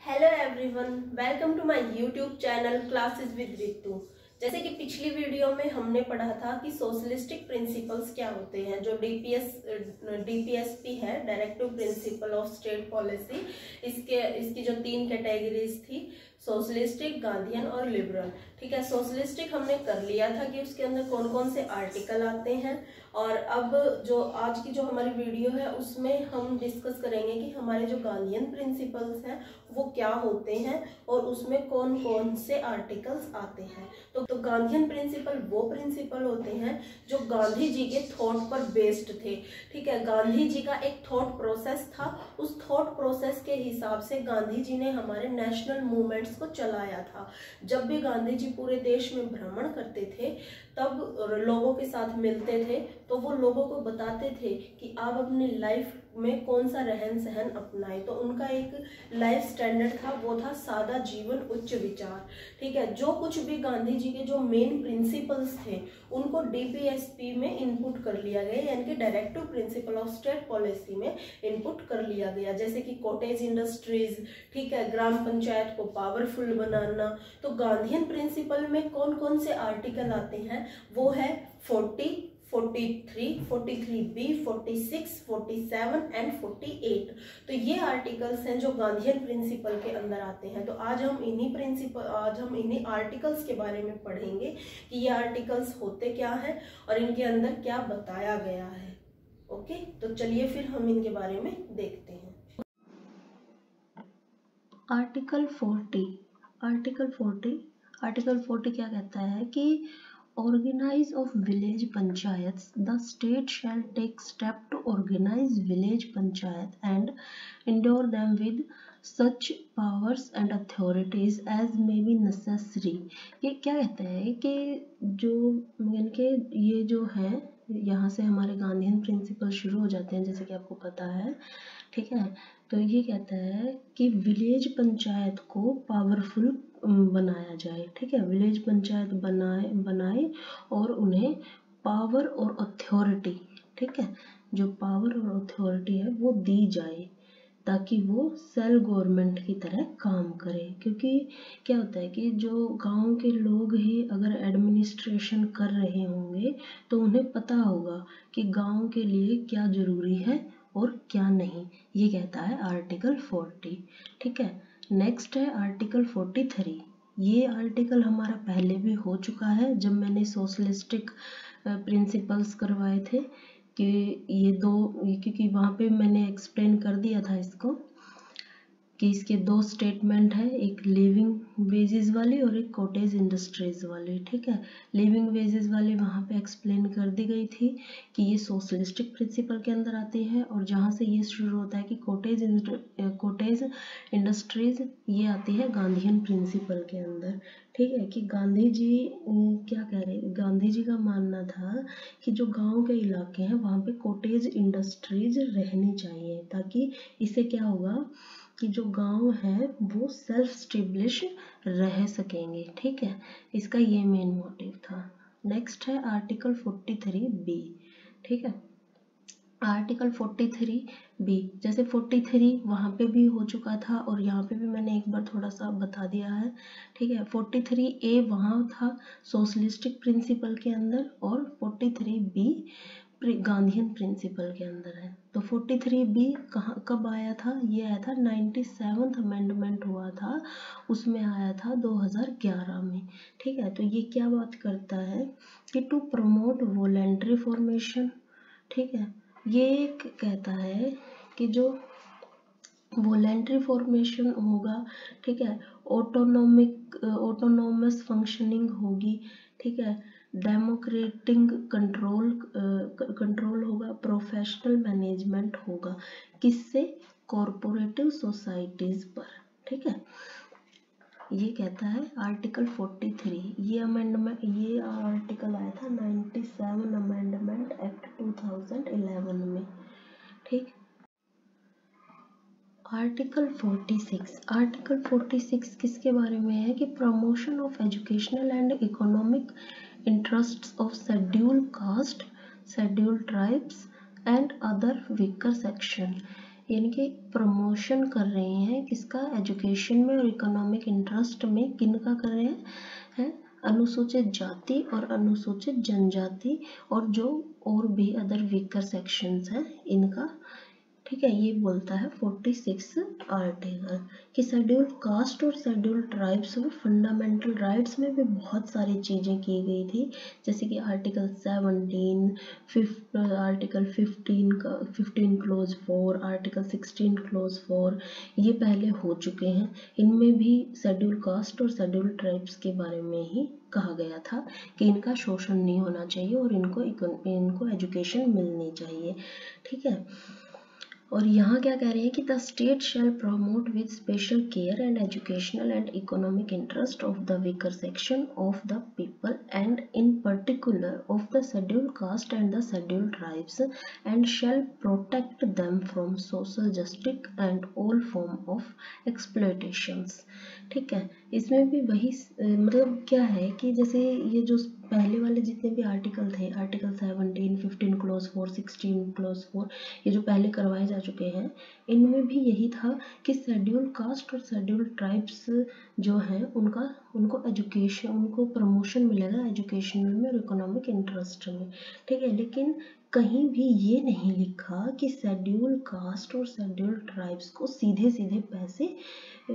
Hello everyone, welcome to my YouTube channel classes with Ritu. जैसे कि पिछली वीडियो में हमने पढ़ा था कि सोशलिस्टिक प्रिंसिपल्स क्या होते हैं। जो डीपीएसपी है, directive principle of state policy, इसकी जो 3 कैटेगरीज थी, सोशलिस्टिक, गांधीयन और लिबरल। ठीक है, सोशलिस्टिक हमने कर लिया था कि उसके अंदर कौन कौन से आर्टिकल आते हैं। और अब जो आज की जो हमारी वीडियो है उसमें हम डिस्कस करेंगे कि हमारे जो गांधीयन प्रिंसिपल्स हैं वो क्या होते हैं और उसमें कौन कौन से आर्टिकल्स आते हैं। तो गांधीयन प्रिंसिपल वो प्रिंसिपल होते हैं जो गांधी जी के थॉट पर बेस्ड थे। ठीक है, गांधी जी का एक थॉट प्रोसेस था, उस थॉट प्रोसेस के हिसाब से गांधी जी ने हमारे नेशनल मूवमेंट्स को चलाया था। जब भी गांधी जी पूरे देश में भ्रमण करते थे तब लोगों के साथ मिलते थे तो वो लोगों को बताते थे कि आप अपनी लाइफ में कौन सा रहन सहन अपनाएं। तो उनका एक लाइफ स्टैंडर्ड था, वो था सादा जीवन उच्च विचार। ठीक है, जो कुछ भी गांधी जी के जो मेन प्रिंसिपल्स थे उनको डीपीएसपी में इनपुट कर लिया गया, यानी कि directive principle of state policy में इनपुट कर लिया गया। जैसे कि कॉटेज इंडस्ट्रीज, ठीक है, ग्राम पंचायत को पावरफुल बनाना। तो गांधीयन प्रिंसिपल में कौन कौन से आर्टिकल आते हैं वो है 40, 43, 43B, 46, 47 एंड 48। तो ये आर्टिकल्स हैं जो गांधीयन प्रिंसिपल के अंदर आते हैं। तो आज हम इन्हीं आर्टिकल्स के बारे में पढ़ेंगे कि ये आर्टिकल्स होते क्या हैं और इनके अंदर क्या बताया गया है। ओके, तो चलिए फिर हम इनके बारे में देखते हैं। आर्टिकल 40 क्या कहता है कि Organize of village panchayats. The state shall take step to organize village panchayat and endure them with such powers and authorities as may be necessary. ये क्या कहता है कि जो यानी कि ये जो है, यहाँ से हमारे गांधीयन प्रिंसिपल शुरू हो जाते हैं जैसे कि आपको पता है। ठीक है, तो ये कहता है कि विलेज पंचायत को पावरफुल बनाया जाए। ठीक है, विलेज पंचायत बनाए और उन्हें पावर और अथॉरिटी, ठीक है, जो पावर और अथॉरिटी है वो दी जाए ताकि वो सेल्फ गवर्नमेंट की तरह काम करे। क्योंकि क्या होता है कि जो गांव के लोग ही अगर एडमिनिस्ट्रेशन कर रहे होंगे तो उन्हें पता होगा कि गांव के लिए क्या ज़रूरी है और क्या नहीं। ये कहता है आर्टिकल 40। ठीक है, नेक्स्ट है आर्टिकल 43। ये आर्टिकल हमारा पहले भी हो चुका है जब मैंने सोशलिस्टिक प्रिंसिपल्स करवाए थे कि ये दो, क्योंकि वहाँ पे मैंने एक्सप्लेन कर दिया था इसको कि इसके 2 स्टेटमेंट है, एक लिविंग वेजेस वाली और एक कॉटेज इंडस्ट्रीज वाली। ठीक है, लिविंग वेजेस वाली वहाँ पे एक्सप्लेन कर दी गई थी कि ये सोशलिस्टिक प्रिंसिपल के अंदर आती है, और जहाँ से ये शुरू होता है कि कॉटेज इंडस्ट्रीज ये आती है गांधीयन प्रिंसिपल के अंदर। ठीक है, कि गांधी जी क्या कह रहे, गांधी जी का मानना था कि जो गांव के इलाके हैं वहाँ पे कॉटेज इंडस्ट्रीज रहनी चाहिए ताकि इससे क्या होगा कि जो गांव है वो सेल्फ स्टेब्लिश रह सकेंगे। ठीक है, इसका ये मेन मोटिव था। नेक्स्ट है आर्टिकल 43B। ठीक है, आर्टिकल 43B, जैसे 43 वहाँ पे भी हो चुका था और यहाँ पे भी मैंने एक बार थोड़ा सा बता दिया है। ठीक है, 43A वहाँ था सोशलिस्टिक प्रिंसिपल के अंदर और 43B गांधीयन प्रिंसिपल के अंदर है। तो 43B कब आया था? ये आया था 97th अमेंडमेंट हुआ था, उसमें आया था 2011 में। ठीक है, तो ये क्या बात करता है कि टू प्रमोट वॉलेंट्री फॉर्मेशन। ठीक है, ये कहता है कि जो वॉलेंट्री फॉर्मेशन होगा, ठीक है, ऑटोनोमस फंक्शनिंग होगी। ठीक है, डेमोक्रेटिक कंट्रोल होगा, प्रोफेशनल मैनेजमेंट होगा, किससे? कॉरपोरेटिव सोसाइटीज पर। ठीक है, ये कहता है आर्टिकल 43। ये आर्टिकल आया था 97 अमेंडमेंट एक्ट 2011 में। ठीक, आर्टिकल 46 किसके बारे में है कि promotion of educational and economic interests of schedule caste, schedule tribes and other weaker section. यानी कि प्रमोशन कर रहे हैं किसका, एजुकेशन में और इकोनॉमिक इंटरेस्ट में किनका कर रहे हैं, अनुसूचित जाति और अनुसूचित जनजाति और जो और भी अदर वीकर सेक्शंस हैं इनका। ठीक है, ये बोलता है 46 आर्टिकल कि शेड्यूल कास्ट और शेड्यूल ट्राइब्स वो फंडामेंटल राइट्स में भी बहुत सारी चीज़ें की गई थी, जैसे कि article 17, article 15 close 4, article 16 close 4 ये पहले हो चुके हैं। इनमें भी शेड्यूल कास्ट और शेड्यूल ट्राइब्स के बारे में ही कहा गया था कि इनका शोषण नहीं होना चाहिए और इनको एजुकेशन मिलनी चाहिए। ठीक है, और यहाँ क्या कह रहे हैं कि the state shall promote with special care and educational and economic interest of the weaker section of the people and in particular of the schedule caste and the schedule tribes and shall protect them from social justice and all form of exploitations. ठीक है, इसमें भी वही मतलब क्या है कि जैसे ये जो पहले वाले जितने भी आर्टिकल थे, आर्टिकल 17, 15 क्लोज 4, 16 क्लोज 4 ये जो पहले करवाए जा चुके हैं, इनमें भी यही था कि शेड्यूल कास्ट और शेड्यूल ट्राइब्स जो हैं उनको एजुकेशन, उनको प्रमोशन मिलेगा एजुकेशनल में और इकोनॉमिक इंटरेस्ट में। ठीक है, लेकिन कहीं भी ये नहीं लिखा कि शेड्यूल कास्ट और शेड्यूल ट्राइब्स को सीधे सीधे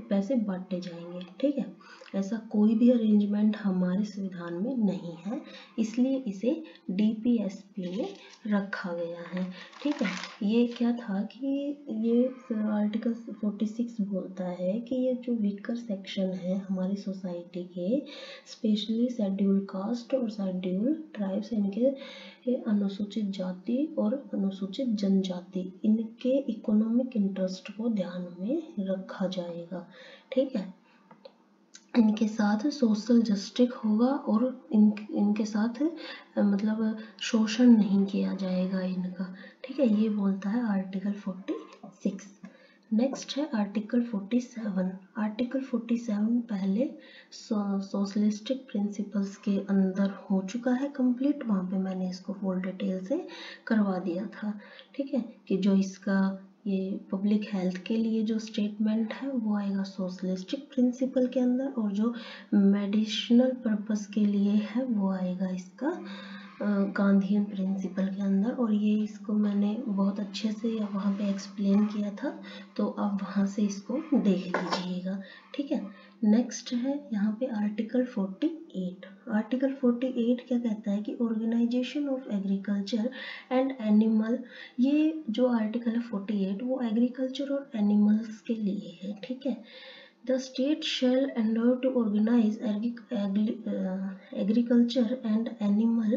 पैसे बांटे जाएंगे। ठीक है, ऐसा कोई भी अरेंजमेंट हमारे संविधान में नहीं है, इसलिए इसे डीपीएसपी में रखा गया है। ठीक है, ये क्या था कि ये आर्टिकल 46 बोलता है कि ये जो वीकर सेक्शन है हमारी सोसाइटी के, स्पेशली शेड्यूल कास्ट और शेड्यूल ट्राइब्स, इनके अनुसूचित जाति और अनुसूचित जनजाति, इनके इकोनॉमिक इंटरेस्ट को ध्यान में रखा जाएगा। ठीक है, इनके साथ सोशल जस्टिस होगा और इनके साथ मतलब शोषण नहीं किया जाएगा इनका। ठीक है, ये बोलता है आर्टिकल 46। नेक्स्ट है आर्टिकल 47। आर्टिकल 47 पहले सोशलिस्टिक प्रिंसिपल्स के अंदर हो चुका है कंप्लीट, वहाँ पे मैंने इसको फुल डिटेल से करवा दिया था। ठीक है, कि जो इसका ये पब्लिक हेल्थ के लिए जो स्टेटमेंट है वो आएगा सोशलिस्टिक प्रिंसिपल के अंदर, और जो मेडिसिनल पर्पस के लिए है वो आएगा इसका गांधीयन प्रिंसिपल के अंदर। और ये इसको मैंने बहुत अच्छे से वहाँ पे एक्सप्लेन किया था, तो आप वहाँ से इसको देख लीजिएगा। ठीक है, नेक्स्ट है यहाँ पे आर्टिकल 48। आर्टिकल 48 क्या कहता है कि organization of agriculture and animal, ये जो आर्टिकल है 48 वो एग्रीकल्चर और एनिमल्स के लिए है। ठीक है, The state shall endeavour to organize agriculture and animal,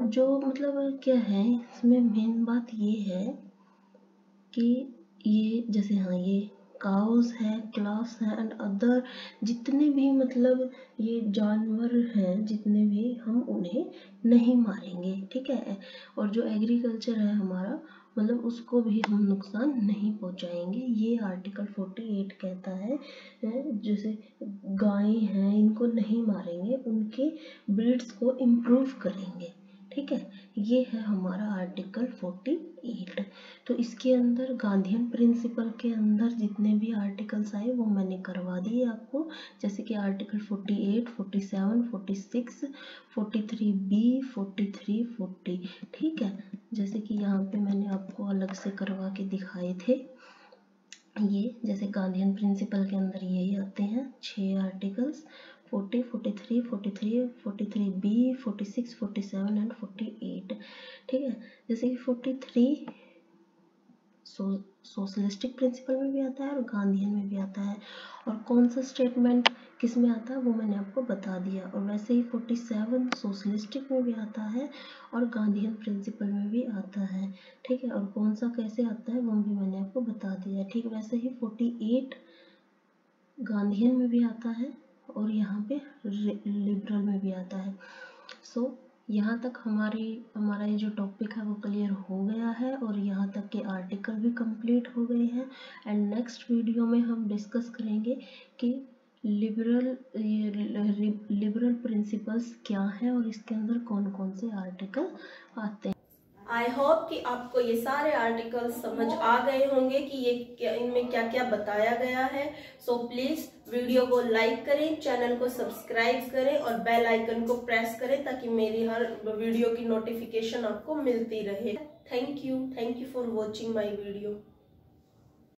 जो मतलब क्या है इसमें मेन बात ये है कि ये जैसे हाँ ये काउस है, क्लास है एंड अदर जितने भी मतलब ये जानवर हैं जितने भी, हम उन्हें नहीं मारेंगे। ठीक है, और जो एग्रीकल्चर है हमारा मतलब उसको भी हम नुकसान नहीं पहुंचाएंगे, ये आर्टिकल 48 कहता है। जैसे गाय हैं इनको नहीं मारेंगे, उनके ब्रीड्स को इम्प्रूव करेंगे। ठीक है, ये है हमारा आर्टिकल 48। तो इसके अंदर गांधीयन प्रिंसिपल के अंदर जितने भी आर्टिकल्स आए वो मैंने करवा दिए आपको, जैसे कि आर्टिकल 48, 47, 46, 43B, 43, 40। ठीक है, जैसे कि यहाँ पे मैंने आपको अलग से करवा के दिखाए थे, ये जैसे गांधीयन प्रिंसिपल के अंदर यही आते हैं 6 आर्टिकल्स 40, 43, 43, 43B, 46, 47 एंड 48। ठीक है, जैसे कि 43 सोशलिस्टिक प्रिंसिपल में भी आता है और गांधीयन में भी आता है, और कौन सा स्टेटमेंट किस में आता है वो मैंने आपको बता दिया। और वैसे ही 47 सोशलिस्टिक में भी आता है और गांधीयन प्रिंसिपल में भी आता है। ठीक है, और कौन सा कैसे आता है वो भी मैंने आपको बता दिया। ठीक, वैसे ही 48 गांधीयन में भी आता है और यहाँ पे लिबरल में भी आता है। सो यहाँ तक हमारा ये जो टॉपिक है वो क्लियर हो गया है, और यहाँ तक के आर्टिकल भी कंप्लीट हो गए हैं। एंड नेक्स्ट वीडियो में हम डिस्कस करेंगे कि लिबरल प्रिंसिपल्स क्या है और इसके अंदर कौन कौन से आर्टिकल आते हैं। आई होप कि आपको ये सारे आर्टिकल समझ आ गए होंगे कि ये इनमें क्या क्या बताया गया है। सो प्लीज वीडियो को लाइक करें, चैनल को सब्सक्राइब करें और बेल आइकन को प्रेस करें ताकि मेरी हर वीडियो की नोटिफिकेशन आपको मिलती रहे। Thank you for watching my video.